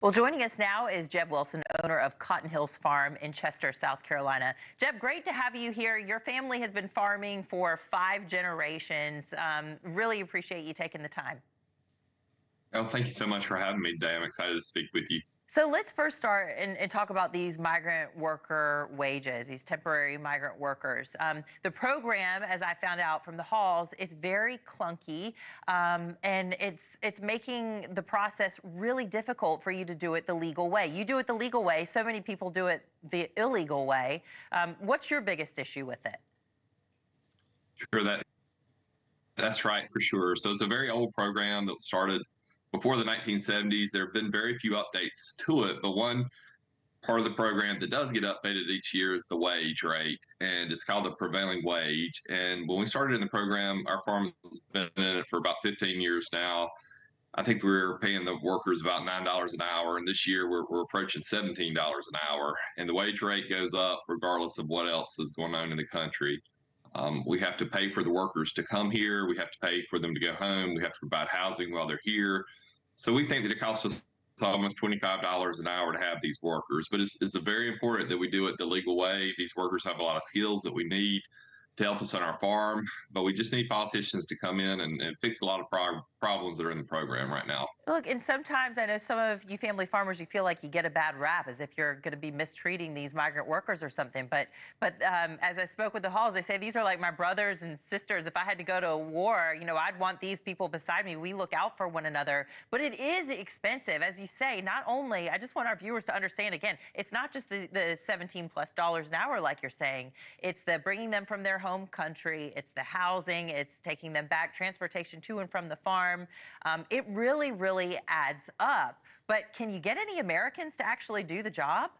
Well, joining us now is Jeb Wilson, owner of Cotton Hills Farm in Chester, South Carolina. Jeb, great to have you here. Your family has been farming for 5 generations. Really appreciate you taking the time. Oh, thank you so much for having me today. I'm excited to speak with you. So let's first start and talk about these migrant worker wages, these temporary migrant workers. The program, as I found out from the halls, is very clunky, and it's making the process really difficult for you to do it the legal way. You do it the legal way. So many people do it the illegal way. What's your biggest issue with it? Sure, that's right for sure. So it's a very old program that started before the 1970s. There have been very few updates to it, but one part of the program that does get updated each year is the wage rate, and it's called the prevailing wage. And when we started in the program, our farm has been in it for about 15 years now. I think we were paying the workers about $9 an hour, and this year we're approaching $17 an hour. And the wage rate goes up regardless of what else is going on in the country. We have to pay for the workers to come here. We have to pay for them to go home. We have to provide housing while they're here. So we think that it costs us almost $25 an hour to have these workers. But it's very important that we do it the legal way. These workers have a lot of skills that we need to help us on our farm, but we just need politicians to come in and fix a lot of problems that are in the program right now. Look, and sometimes I know some of you family farmers, you feel like you get a bad rap as if you're going to be mistreating these migrant workers or something. But as I spoke with the halls, they say these are like my brothers and sisters. If I had to go to a war, I'd want these people beside me. We look out for one another. But it is expensive, as you say. Not only, I just want our viewers to understand again, it's not just the $17+ an hour, like you're saying. It's the bringing them from their home country. It's the housing. It's taking them back, transportation to and from the farm. It really adds up. But can you get any Americans to actually do the job?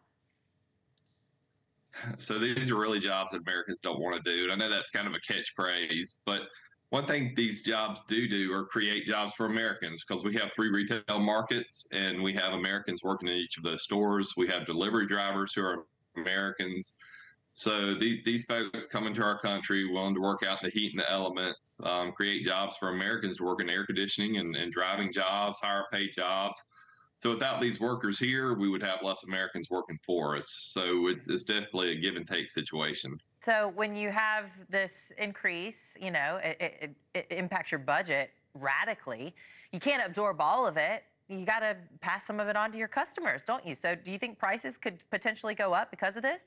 So these are really jobs that Americans don't want to do. And I know that's kind of a catchphrase, but one thing these jobs do are create jobs for Americans, because we have 3 retail markets and we have Americans working in each of those stores. We have delivery drivers who are Americans. So these folks come into our country willing to work out the heat and the elements, create jobs for Americans to work in air conditioning and driving jobs, higher paid jobs. So without these workers here, we would have less Americans working for us. So it's definitely a give and take situation. So when you have this increase, it impacts your budget radically. You can't absorb all of it. You got to pass some of it on to your customers, don't you? So do you think prices could potentially go up because of this?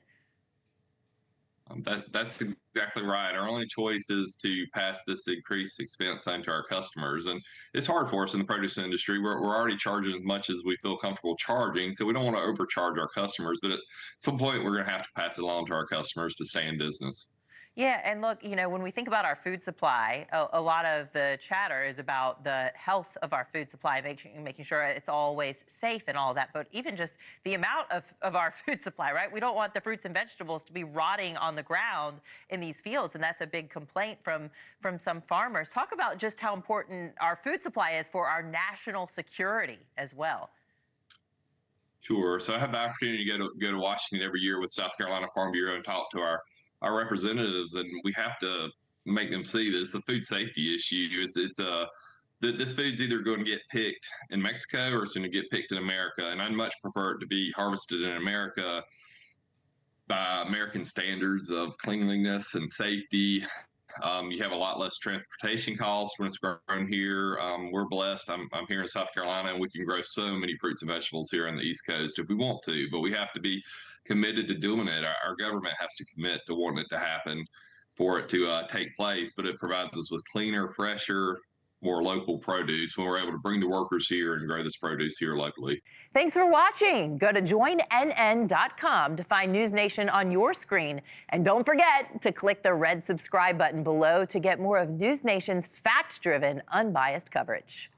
That's exactly right. Our only choice is to pass this increased expense on to our customers. And it's hard for us in the produce industry. We're already charging as much as we feel comfortable charging. So we don't want to overcharge our customers. But at some point, we're going to have to pass it along to our customers to stay in business. Yeah, and look, when we think about our food supply, a lot of the chatter is about the health of our food supply, making sure it's always safe and all of that. But even just the amount of our food supply, right? We don't want the fruits and vegetables to be rotting on the ground in these fields, and that's a big complaint from some farmers. Talk about just how important our food supply is for our national security as well. Sure. So I have the opportunity to go to Washington every year with South Carolina Farm Bureau and talk to our representatives, and we have to make them see that it's a food safety issue. This food's either going to get picked in Mexico or it's going to get picked in America, and I'd much prefer it to be harvested in America by American standards of cleanliness and safety. You have a lot less transportation costs when it's grown here. We're blessed. I'm here in South Carolina, and we can grow so many fruits and vegetables here on the East Coast if we want to, but we have to be committed to doing it. Our government has to commit to wanting it to happen for it to take place, but it provides us with cleaner, fresher, more local produce when we're able to bring the workers here and grow this produce here locally. Thanks for watching. Go to joinnn.com to find News Nation on your screen. And don't forget to click the red subscribe button below to get more of News Nation's fact-driven, unbiased coverage.